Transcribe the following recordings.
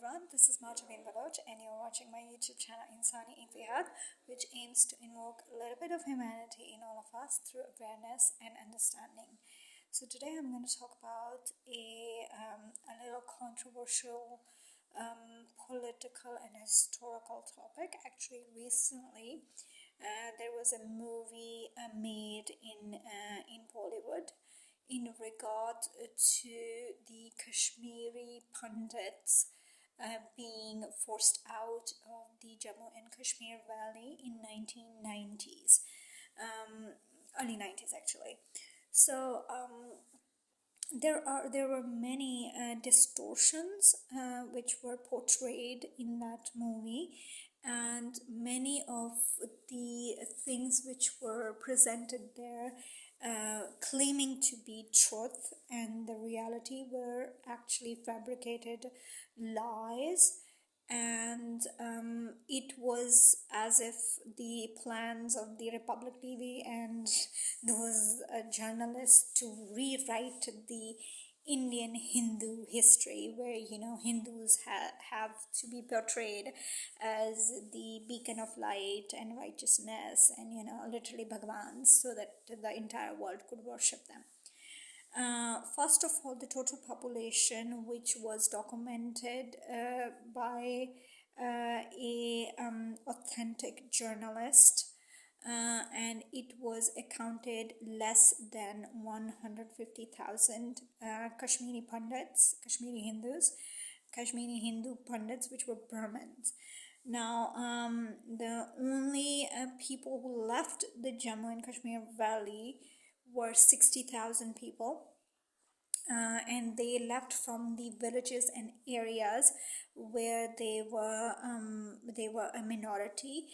everyone, this is Marjabin Baloch and you're watching my YouTube channel Insani Intihad, which aims to invoke a little bit of humanity in all of us through awareness and understanding. So today I'm going to talk about a little controversial political and historical topic. Actually, recently there was a movie made in Bollywood in regard to the Kashmiri Pandits being forced out of the Jammu and Kashmir Valley in 1990s, early 90s actually. So there were many distortions which were portrayed in that movie, and many of the things which were presented there claiming to be truth and the reality were actually fabricated lies. And it was as if the plans of the Republic TV and those journalists to rewrite the Indian Hindu history, where Hindus have to be portrayed as the beacon of light and righteousness, and literally Bhagwans, so that the entire world could worship them. First of all, the total population, which was documented by a authentic journalist, and it was accounted less than 150,000 Kashmiri Pandits, Kashmiri Hindus, Kashmiri Hindu Pandits, which were Brahmins. Now, the only people who left the Jammu and Kashmir Valley were 60,000 people, and they left from the villages and areas where they were a minority,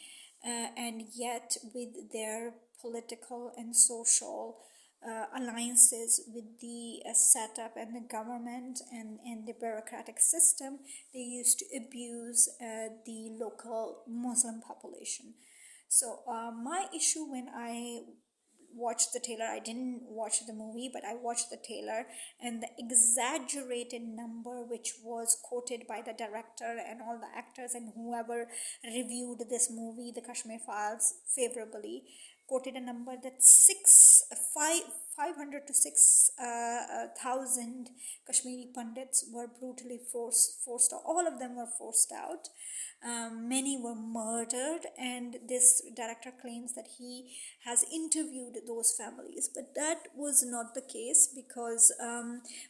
and yet with their political and social alliances with the setup and the government and the bureaucratic system, they used to abuse the local Muslim population. So my issue when I watched the trailer, I didn't watch the movie, but I watched the trailer, and the exaggerated number which was quoted by the director and all the actors and whoever reviewed this movie, the Kashmir Files, favorably, quoted a number that 500 to 6,000 Kashmiri Pandits were brutally forced out. All of them were forced out. Many were murdered, and this director claims that he has interviewed those families, but that was not the case, because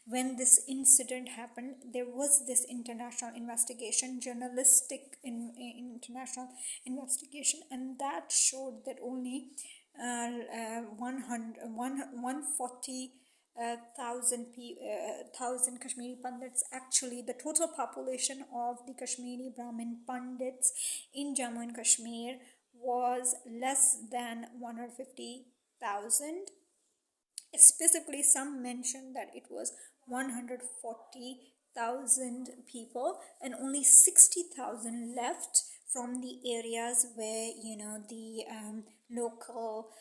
when this incident happened, there was this international investigation, journalistic international investigation, and that showed that only 140,000 Kashmiri Pandits, actually the total population of the Kashmiri Brahmin Pandits in Jammu and Kashmir was less than 150,000. Specifically, some mentioned that it was 140,000 people, and only 60,000 left from the areas where the local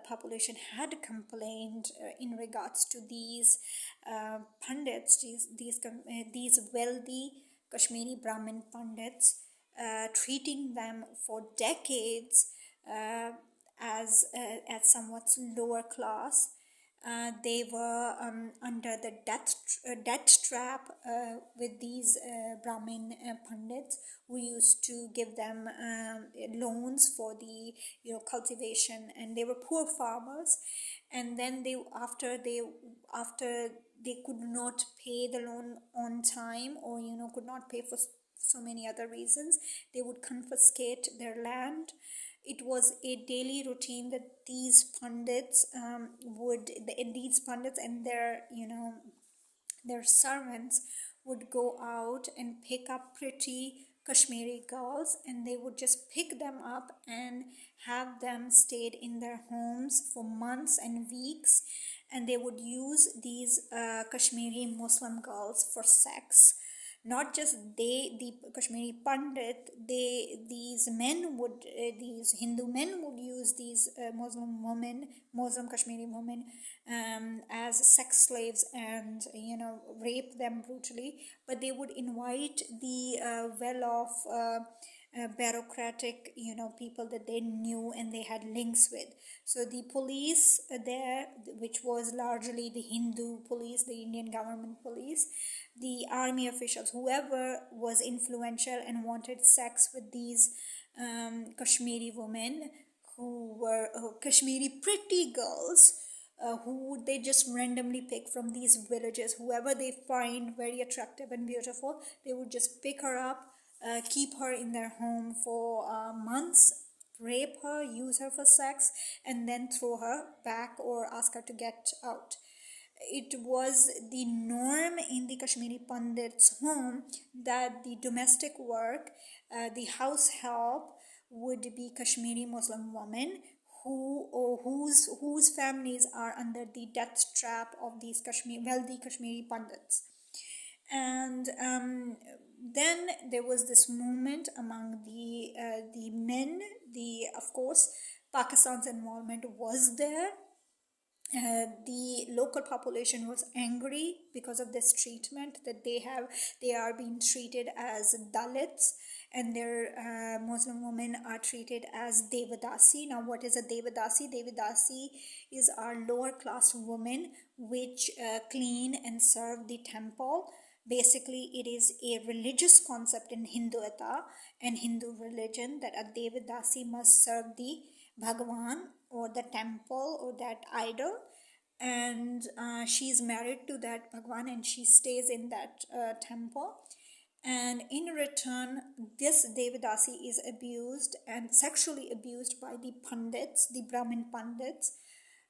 population had complained in regards to these Pandits, these wealthy Kashmiri Brahmin Pandits, treating them for decades as somewhat lower class. They were under the debt trap with these Brahmin Pandits, who used to give them loans for the cultivation, and they were poor farmers. And then after they could not pay the loan on time, or could not pay for so many other reasons, they would confiscate their land. It was a daily routine that these pundits and their servants would go out and pick up pretty Kashmiri girls, and they would just pick them up and have them stayed in their homes for months and weeks, and they would use these Kashmiri Muslim girls for sex. Not just they, the Kashmiri Pandit, these men would, these Hindu men would use these Muslim women, Muslim Kashmiri women, as sex slaves and, rape them brutally. But they would invite the well-off, bureaucratic, people that they knew and they had links with. So the police there, which was largely the Hindu police, the Indian government police, the army officials, whoever was influential and wanted sex with these Kashmiri women, who were Kashmiri pretty girls, who they just randomly pick from these villages. Whoever they find very attractive and beautiful, they would just pick her up, keep her in their home for months, rape her, use her for sex, and then throw her back or ask her to get out. It was the norm in the Kashmiri Pandit's home that the domestic work, the house help, would be Kashmiri Muslim women whose families are under the death trap of these wealthy Kashmiri Pandits. And then there was this movement among the men. Of course, Pakistan's involvement was there. The local population was angry because of this treatment that they are being treated as Dalits, and their Muslim women are treated as Devadasi. Now, what is a Devadasi? Devadasi is our lower class women which clean and serve the temple. Basically, it is a religious concept in Hinduita and Hindu religion that a Devadasi must serve the Bhagwan or the temple or that idol, and she's married to that Bhagwan and she stays in that temple. And in return, this Devadasi is abused and sexually abused by the Pandits, the Brahmin Pandits.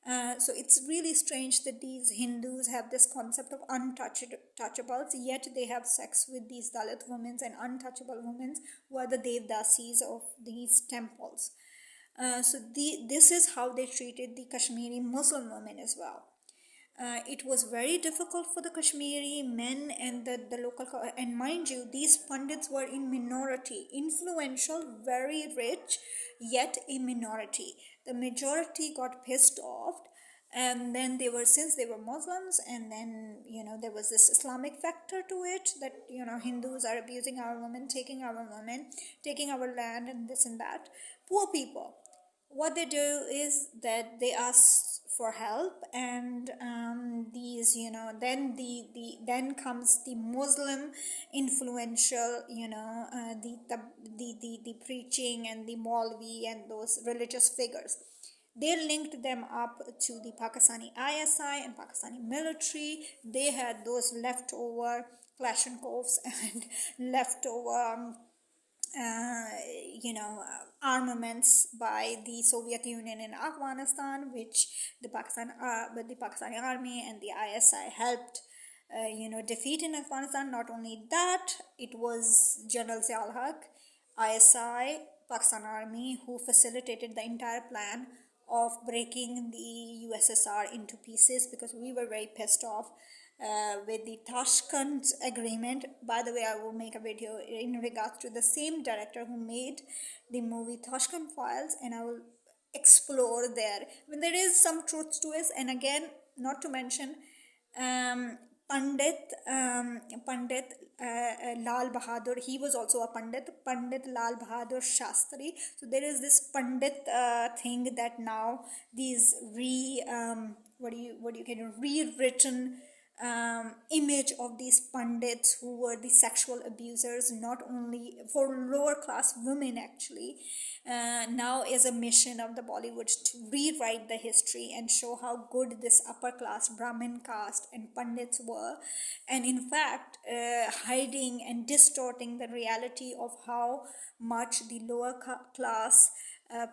So it's really strange that these Hindus have this concept of untouchables, yet they have sex with these Dalit women and untouchable women who are the Devdasis of these temples. This is how they treated the Kashmiri Muslim women as well. It was very difficult for the Kashmiri men and the local, and mind you, these Pandits were in minority, influential, very rich, yet a minority. The majority got pissed off, and then since they were Muslims, and then there was this Islamic factor to it, that Hindus are abusing our women, taking our land, and this and that. Poor people, what they do is that they ask for help, and then comes the Muslim influential, the preaching and the Maulvi and those religious figures. They linked them up to the Pakistani ISI and Pakistani military. They had those leftover Kalashnikovs and leftover armaments by the Soviet Union in Afghanistan, which the Pakistani army and the ISI helped defeat in Afghanistan. Not only that, it was General Ziaul Haq, ISI, Pakistan Army, who facilitated the entire plan of breaking the USSR into pieces, because we were very pissed off with the Tashkent agreement. By the way, I will make a video in regards to the same director who made the movie Kashmir Flies, and I will explore there. There is some truth to it, and again, not to mention Pandit Lal Bahadur. He was also a Pandit Lal Bahadur Shastri. So there is this Pandit thing that now these rewritten image of these Pandits who were the sexual abusers, not only for lower class women actually, now is a mission of the Bollywood to rewrite the history and show how good this upper class Brahmin caste and Pandits were, and in fact hiding and distorting the reality of how much the lower class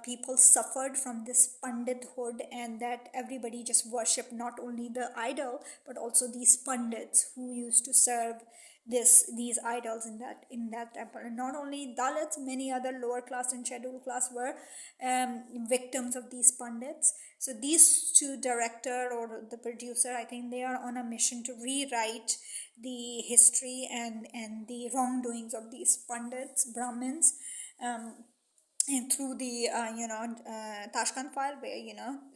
people suffered from this Pandithood, and that everybody just worshipped not only the idol but also these Pandits who used to serve these idols in that temple. And not only Dalits, many other lower class and scheduled class were victims of these pandits. So these two, director or the producer, I think they are on a mission to rewrite the history and the wrongdoings of these pandits, Brahmins, and through the Tashkent file, where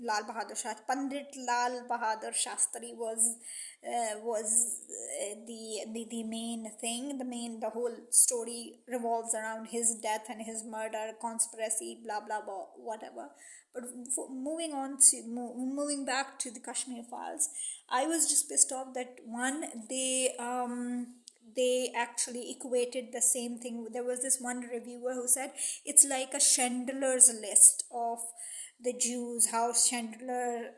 Lal Bahadur Shastri, Pandit Lal Bahadur Shastri was the main thing. The whole story revolves around his death and his murder, conspiracy, blah blah blah, whatever. But moving back to the Kashmir files, I was just pissed off that one, they actually equated the same thing. There was this one reviewer who said it's like a Chandler's list of the Jews, how Chandler,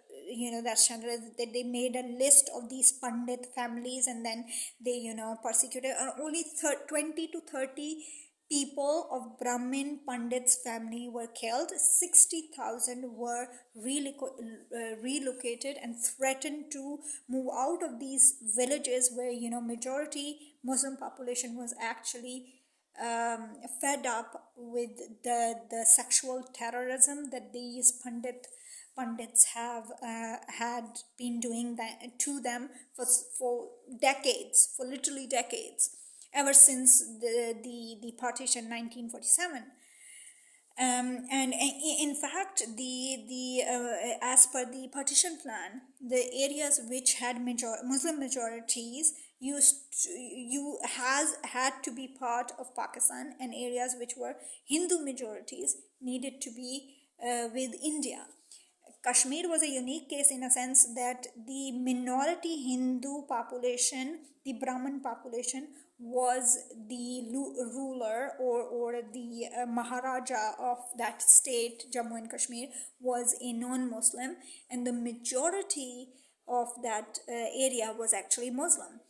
that Chandler, that they made a list of these Pandit families, and then they, persecuted, and only 20 to 30 people of Brahmin Pandits family were killed. 60,000 were relocated and threatened to move out of these villages where majority Muslim population was actually fed up with the sexual terrorism that these pundits have had been doing that to them for decades, for literally decades, ever since the partition 1947. And in fact, the as per the partition plan, the areas which had Muslim majorities had to be part of Pakistan, and areas which were Hindu majorities needed to be with India. Kashmir was a unique case in a sense that the minority Hindu population, the Brahmin population, was the ruler or the Maharaja of that state, Jammu and Kashmir, was a non-Muslim, and the majority of that area was actually Muslim.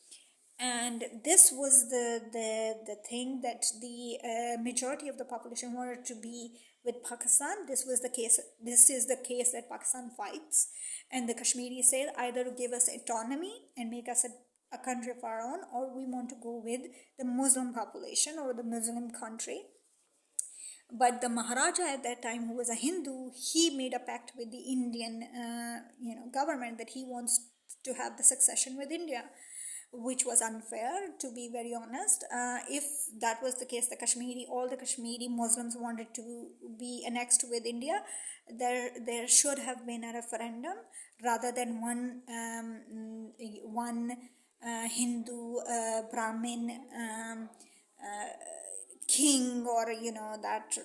And this was the thing that the majority of the population wanted to be with Pakistan. This is the case that Pakistan fights, and the Kashmiris said either give us autonomy and make us a country of our own, or we want to go with the Muslim population or the Muslim country. But the Maharaja at that time, who was a Hindu, he made a pact with the Indian government that he wants to have the succession with India, which was unfair, to be very honest. If that was the case, all the Kashmiri Muslims wanted to be annexed with India, there should have been a referendum rather than one Hindu Brahmin king, or that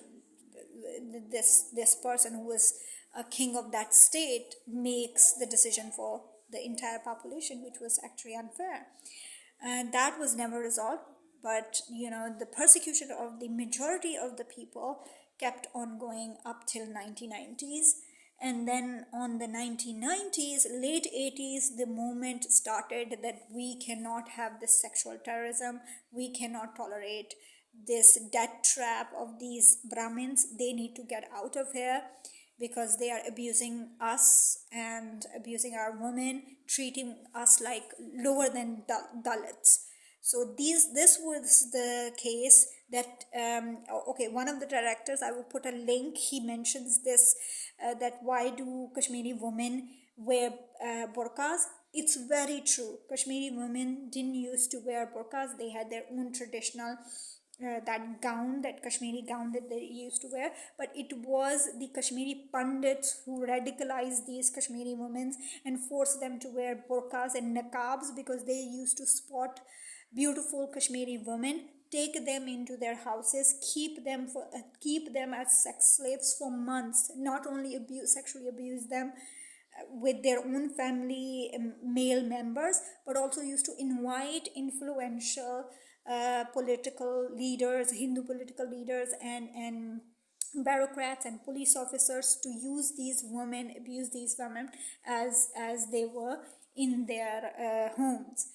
this person who was a king of that state makes the decision for the entire population, which was actually unfair. And that was never resolved. But the persecution of the majority of the people kept on going up till 1990s. And then on the 1990s, late 80s, the movement started that we cannot have this sexual terrorism, we cannot tolerate this death trap of these Brahmins. They need to get out of here because they are abusing us and abusing our women, treating us like lower than Dalits. So this was the case that one of the directors, I will put a link, he mentions this, that why do Kashmiri women wear burqas. It's very true. Kashmiri women didn't used to wear burqas. They had their own traditional that Kashmiri gown that they used to wear, but it was the Kashmiri Pandits who radicalized these Kashmiri women and forced them to wear burqas and niqabs, because they used to spot beautiful Kashmiri women, take them into their houses, keep them as sex slaves for months, not only sexually abuse them with their own family male members, but also used to invite influential political leaders, Hindu political leaders, and bureaucrats and police officers to use these women, abuse these women as they were in their homes.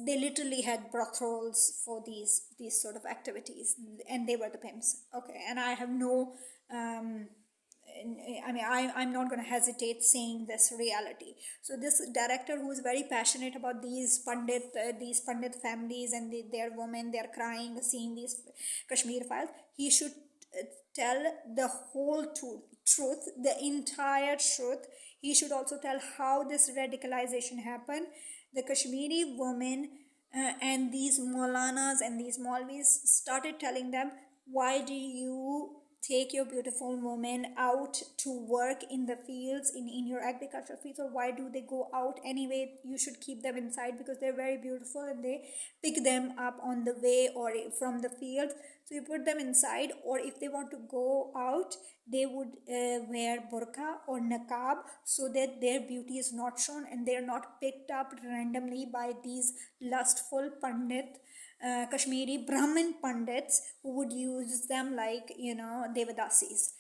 They literally had brothels for these sort of activities, and they were the pimps. Okay, and I have no I mean, I'm not going to hesitate saying this reality. So this director who is very passionate about these pandit families and their women, they're crying, seeing these Kashmir files. He should tell the whole truth, the entire truth. He should also tell how this radicalization happened. The Kashmiri women and these Maulanas and these Maulvis started telling them, why do you take your beautiful women out to work in the fields, in your agricultural fields, or why do they go out anyway? You should keep them inside because they're very beautiful and they pick them up on the way or from the field. So you put them inside, or if they want to go out, they would wear burqa or niqab so that their beauty is not shown and they're not picked up randomly by these lustful pandit, Kashmiri Brahmin Pandits who would use them like, Devadasis.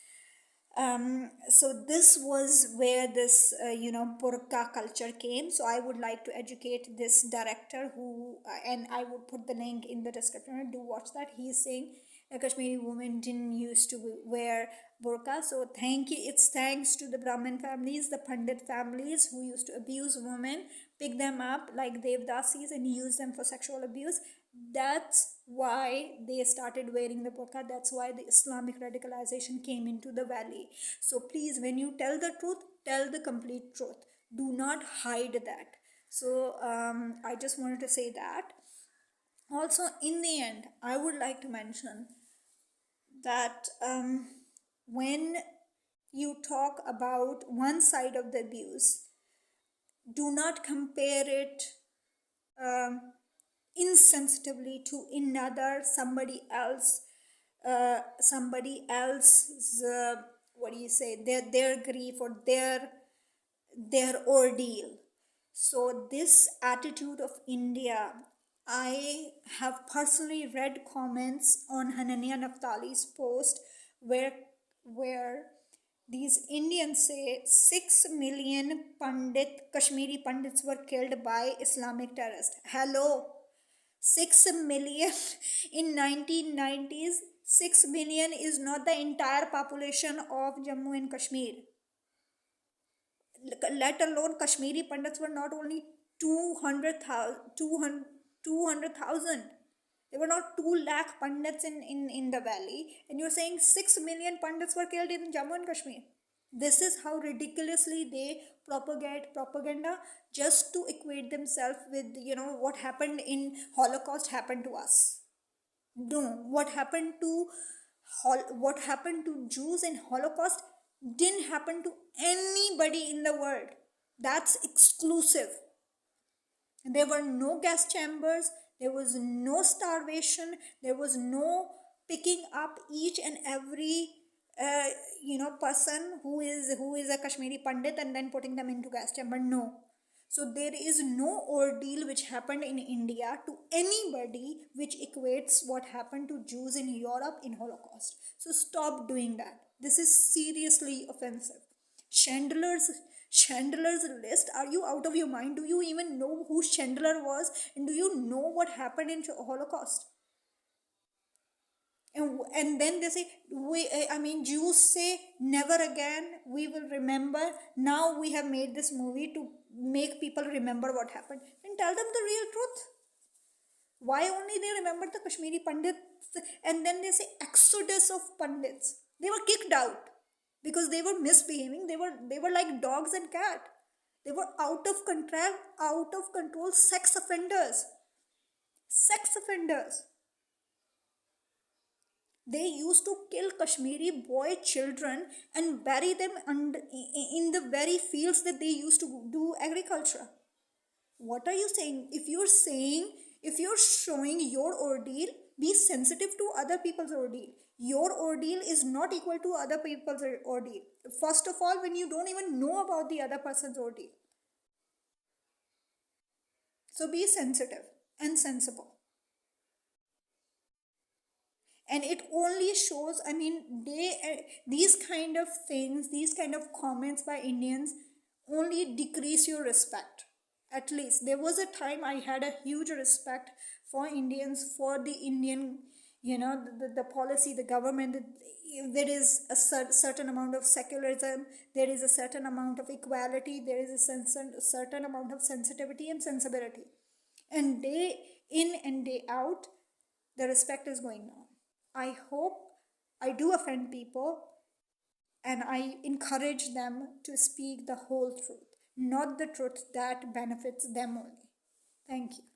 So this was where this, burqa culture came. So I would like to educate this director who, and I would put the link in the description. Do watch that. He's saying Kashmiri women didn't used to wear burqa. So it's thanks to the Brahmin families, the Pandit families who used to abuse women, pick them up like Devdasis and use them for sexual abuse. That's why they started wearing the burqa. That's why the Islamic radicalization came into the valley. So please, when you tell the truth, tell the complete truth. Do not hide that. So I just wanted to say that. Also, in the end, I would like to mention that when you talk about one side of the abuse, do not compare it insensitively to another, somebody else's, what do you say, their grief or their ordeal. So this attitude of India, I have personally read comments on Hanania Naftali's post where these Indians say 6 million Kashmiri Pandits were killed by Islamic terrorists. Hello, 6 million in 1990s. 6 million is not the entire population of Jammu and Kashmir. Let alone Kashmiri Pandits were not only 200,000. There were not 2 lakh Pandits in the valley. And you're saying 6 million Pandits were killed in Jammu and Kashmir. This is how ridiculously they propagate propaganda just to equate themselves with, what happened in Holocaust happened to us. No, what happened to Jews in Holocaust didn't happen to anybody in the world. That's exclusive. There were no gas chambers, there was no starvation, there was no picking up each and every person who is a Kashmiri Pandit and then putting them into gas chamber. No. So there is no ordeal which happened in India to anybody which equates what happened to Jews in Europe in Holocaust. So stop doing that. This is seriously offensive. Chandler's list. Are you out of your mind? Do you even know who Chandler was? And do you know what happened in Holocaust? And then they say, Jews say, never again, we will remember. Now we have made this movie to make people remember what happened. And tell them the real truth. Why only they remember the Kashmiri Pandits? And then they say, exodus of Pandits. They were kicked out because they were misbehaving. They were like dogs and cats. They were out of control sex offenders. They used to kill Kashmiri boy children and bury them in the very fields that they used to do agriculture. What are you saying? If you're showing your ordeal, be sensitive to other people's ordeal. Your ordeal is not equal to other people's ordeal. First of all, when you don't even know about the other person's ordeal. So be sensitive and sensible. And it only shows, these kind of things, these kind of comments by Indians only decrease your respect. At least there was a time I had a huge respect for Indians, for the Indian the policy, the government, there is a certain amount of secularism, there is a certain amount of equality, there is a certain amount of sensitivity and sensibility, and day in and day out the respect is going on. I hope I do offend people, and I encourage them to speak the whole truth, not the truth that benefits them only. Thank you.